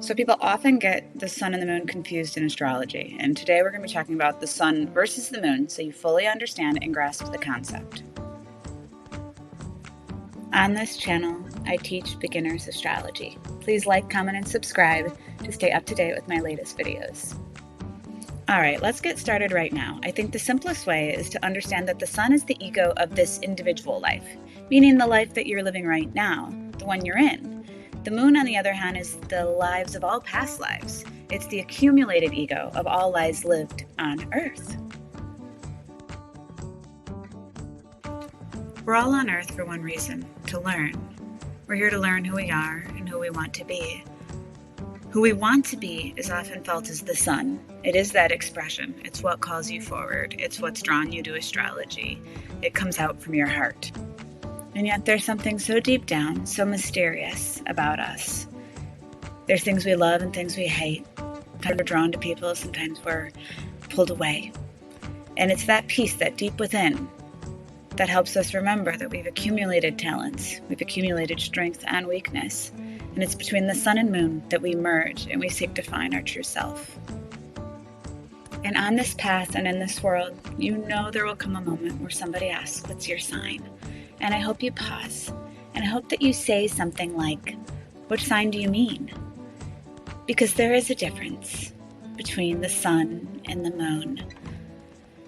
So people often get the sun and the moon confused in astrology, and today we're going to be talking about the sun versus the moon so you fully understand and grasp the concept. On this channel, I teach beginners astrology. Please like, comment, and subscribe to stay up to date with my latest videos. Alright, let's get started right now. I think the simplest way is to understand that the sun is the ego of this individual life, meaning the life that you're living right now, the one you're in. The moon, on the other hand, is the lives of all past lives. It's the accumulated ego of all lives lived on Earth. We're all on Earth for one reason, to learn. We're here to learn who we are and who we want to be. Who we want to be is often felt as the sun. It is that expression. It's what calls you forward. It's what's drawn you to astrology. It comes out from your heart. And yet there's something so deep down, so mysterious about us. There's things we love and things we hate. Sometimes we're drawn to people, sometimes we're pulled away. And it's that peace, that deep within, that helps us remember that we've accumulated talents, we've accumulated strength and weakness. And it's between the sun and moon that we merge and we seek to find our true self. And on this path and in this world, you know there will come a moment where somebody asks, what's your sign? And I hope you pause, and I hope that you say something like, which sign do you mean? Because there is a difference between the sun and the moon,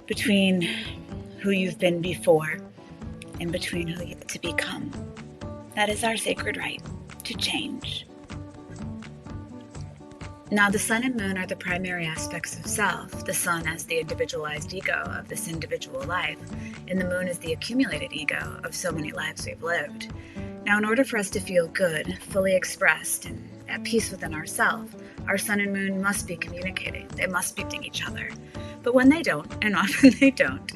between who you've been before and between who you're to become. That is our sacred right to change. Now, the sun and moon are the primary aspects of self, the sun as the individualized ego of this individual life, and the moon is the accumulated ego of so many lives we've lived. Now, in order for us to feel good, fully expressed, and at peace within ourselves, our sun and moon must be communicating. They must be with each other. But when they don't, and often they don't,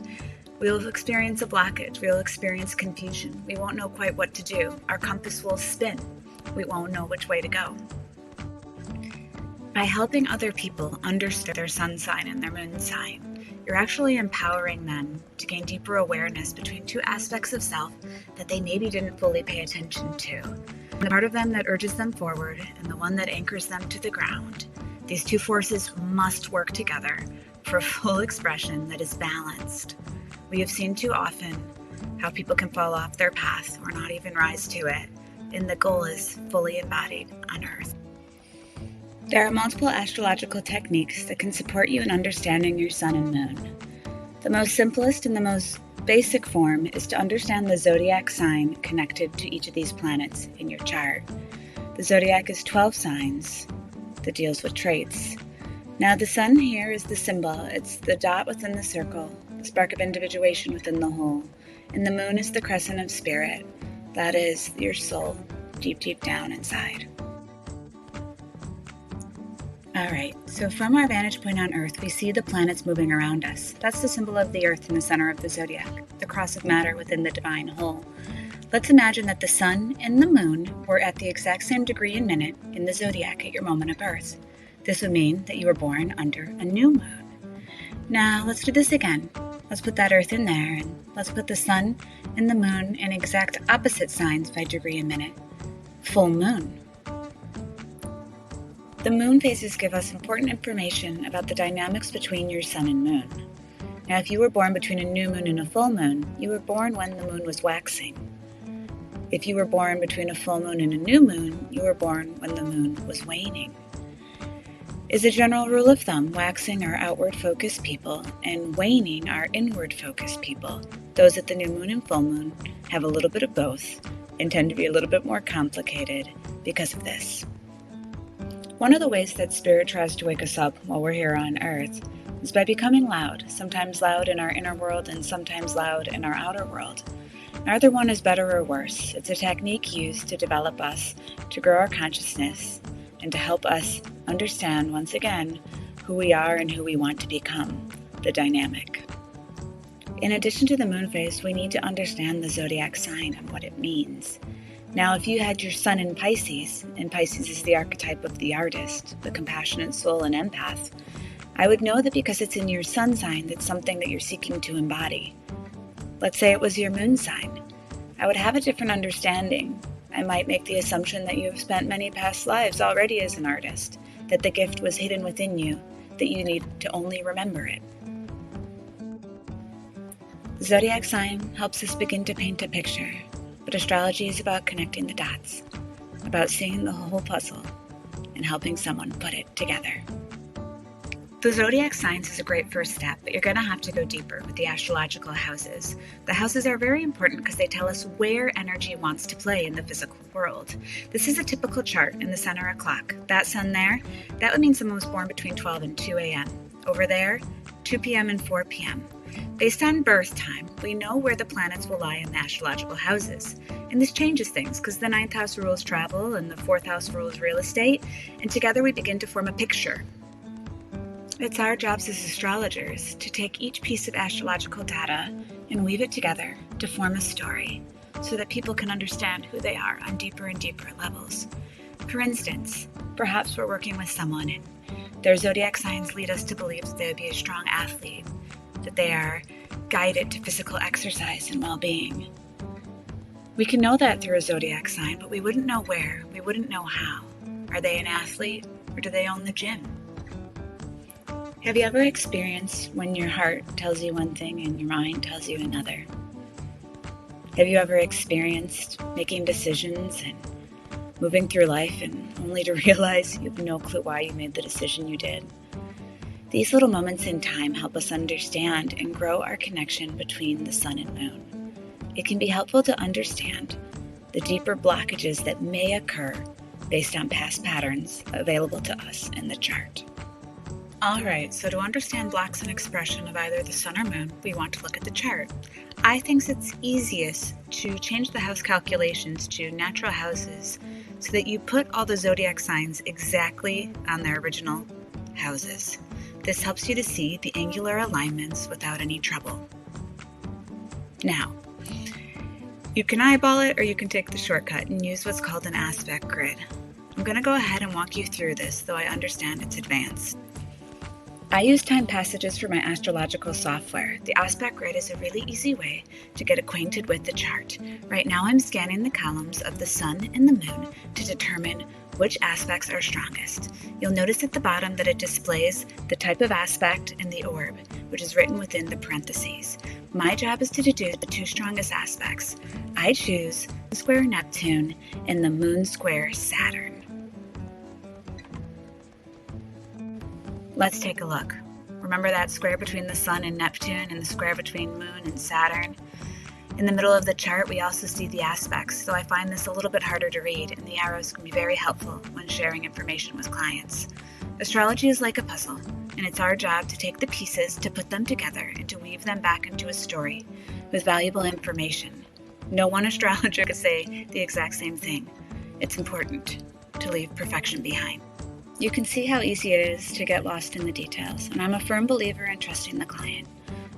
we'll experience a blockage. We'll experience confusion. We won't know quite what to do. Our compass will spin. We won't know which way to go. By helping other people understand their sun sign and their moon sign, you're actually empowering them to gain deeper awareness between two aspects of self that they maybe didn't fully pay attention to. The part of them that urges them forward and the one that anchors them to the ground. These two forces must work together for a full expression that is balanced. We have seen too often how people can fall off their path or not even rise to it, and the goal is fully embodied on Earth. There are multiple astrological techniques that can support you in understanding your sun and moon. The most simplest and the most basic form is to understand the zodiac sign connected to each of these planets in your chart. The zodiac is 12 signs that deals with traits. Now the sun here is the symbol. It's the dot within the circle, the spark of individuation within the whole. And the moon is the crescent of spirit. That is your soul, deep, deep down inside. Alright, so from our vantage point on Earth, we see the planets moving around us. That's the symbol of the Earth in the center of the zodiac, the cross of matter within the divine whole. Let's imagine that the sun and the moon were at the exact same degree and minute in the zodiac at your moment of birth. This would mean that you were born under a new moon. Now, let's do this again. Let's put that Earth in there, and let's put the sun and the moon in exact opposite signs by degree and minute. Full moon. The moon phases give us important information about the dynamics between your sun and moon. Now, if you were born between a new moon and a full moon, you were born when the moon was waxing. If you were born between a full moon and a new moon, you were born when the moon was waning. As a general rule of thumb, waxing are outward-focused people, and waning are inward-focused people. Those at the new moon and full moon have a little bit of both and tend to be a little bit more complicated because of this. One of the ways that Spirit tries to wake us up while we're here on Earth is by becoming loud, sometimes loud in our inner world and sometimes loud in our outer world. Neither one is better or worse. It's a technique used to develop us, to grow our consciousness, and to help us understand, once again, who we are and who we want to become, the dynamic. In addition to the moon phase, we need to understand the zodiac sign and what it means. Now, if you had your sun in Pisces, and Pisces is the archetype of the artist, the compassionate soul and empath, I would know that because it's in your sun sign, that's something that you're seeking to embody. Let's say it was your moon sign. I would have a different understanding I might make the assumption that you have spent many past lives already as an artist, that the gift was hidden within you, that you need to only remember it. The zodiac sign helps us begin to paint a picture, but astrology is about connecting the dots, about seeing the whole puzzle and helping someone put it together. The zodiac signs is a great first step, but you're going to have to go deeper with the astrological houses. The houses are very important because they tell us where energy wants to play in the physical world. This is a typical chart in the center of clock. That sun there, that would mean someone was born between 12 and 2 a.m. Over there, 2 p.m. and 4 p.m. Based on birth time, we know where the planets will lie in the astrological houses. And this changes things because the 9th house rules travel and the 4th house rules real estate, and together we begin to form a picture. It's our jobs as astrologers to take each piece of astrological data and weave it together to form a story so that people can understand who they are on deeper and deeper levels. For instance, perhaps we're working with someone and their zodiac signs lead us to believe that they would be a strong athlete, that they are guided to physical exercise and well-being. We can know that through a zodiac sign, but we wouldn't know where, we wouldn't know how. Are they an athlete or do they own the gym? Have you ever experienced when your heart tells you one thing and your mind tells you another? Have you ever experienced making decisions and moving through life and only to realize you have no clue why you made the decision you did? These little moments in time help us understand and grow our connection between the sun and moon. It can be helpful to understand the deeper blockages that may occur based on past patterns available to us in the chart. Alright, so to understand blocks in expression of either the sun or moon, we want to look at the chart. I think it's easiest to change the house calculations to natural houses so that you put all the zodiac signs exactly on their original houses. This helps you to see the angular alignments without any trouble. Now, you can eyeball it or you can take the shortcut and use what's called an aspect grid. I'm going to go ahead and walk you through this, though I understand it's advanced. I use time passages for my astrological software. The aspect grid is a really easy way to get acquainted with the chart. Right now I'm scanning the columns of the sun and the moon to determine which aspects are strongest. You'll notice at the bottom that it displays the type of aspect and the orb, which is written within the parentheses. My job is to deduce the two strongest aspects. I choose square Neptune and the moon square Saturn. Let's take a look. Remember that square between the sun and Neptune and the square between moon and Saturn? In the middle of the chart, we also see the aspects, so I find this a little bit harder to read, and the arrows can be very helpful when sharing information with clients. Astrology is like a puzzle, and it's our job to take the pieces, to put them together, and to weave them back into a story with valuable information. No one astrologer could say the exact same thing. It's important to leave perfection behind. You can see how easy it is to get lost in the details, and I'm a firm believer in trusting the client,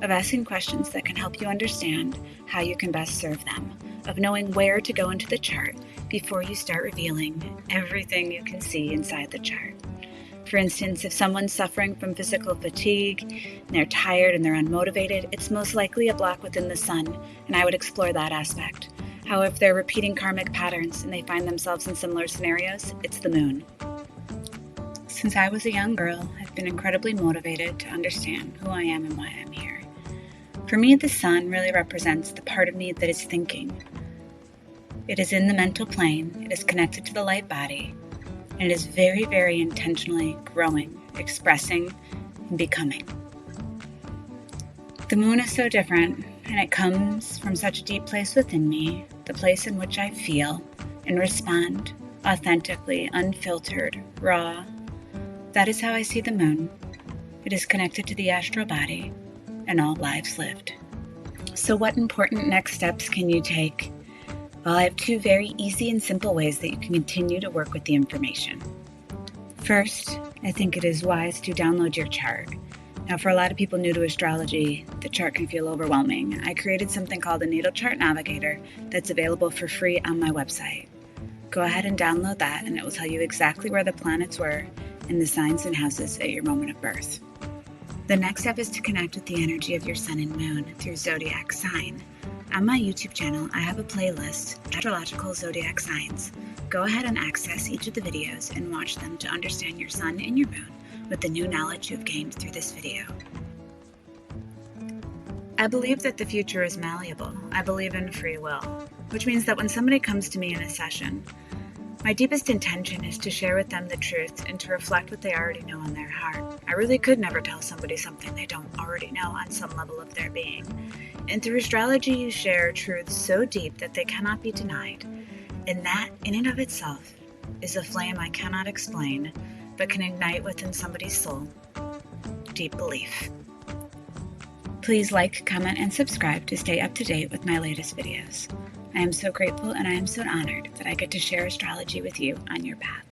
of asking questions that can help you understand how you can best serve them, of knowing where to go into the chart before you start revealing everything you can see inside the chart. For instance, if someone's suffering from physical fatigue, and they're tired and they're unmotivated, it's most likely a block within the sun, and I would explore that aspect. How if they're repeating karmic patterns and they find themselves in similar scenarios, it's the moon. Since I was a young girl, I've been incredibly motivated to understand who I am and why I'm here. For me, the sun really represents the part of me that is thinking. It is in the mental plane, it is connected to the light body, and it is very, very intentionally growing, expressing, and becoming. The moon is so different, and it comes from such a deep place within me, the place in which I feel and respond authentically, unfiltered, raw. That is how I see the moon. It is connected to the astral body and all lives lived. So what important next steps can you take? Well, I have two very easy and simple ways that you can continue to work with the information. First, I think it is wise to download your chart. Now, for a lot of people new to astrology, the chart can feel overwhelming. I created something called the Natal Chart Navigator that's available for free on my website. Go ahead and download that, and it will tell you exactly where the planets were and the signs and houses at your moment of birth. The next step is to connect with the energy of your sun and moon through zodiac sign. On my YouTube channel, I have a playlist, Astrological Zodiac Signs. Go ahead and access each of the videos and watch them to understand your sun and your moon with the new knowledge you've gained through this video. I believe that the future is malleable. I believe in free will, which means that when somebody comes to me in a session, my deepest intention is to share with them the truth and to reflect what they already know in their heart. I really could never tell somebody something they don't already know on some level of their being. And through astrology, you share truths so deep that they cannot be denied. And that, in and of itself, is a flame I cannot explain, but can ignite within somebody's soul. Deep belief. Please like, comment, and subscribe to stay up to date with my latest videos. I am so grateful and I am so honored that I get to share astrology with you on your path.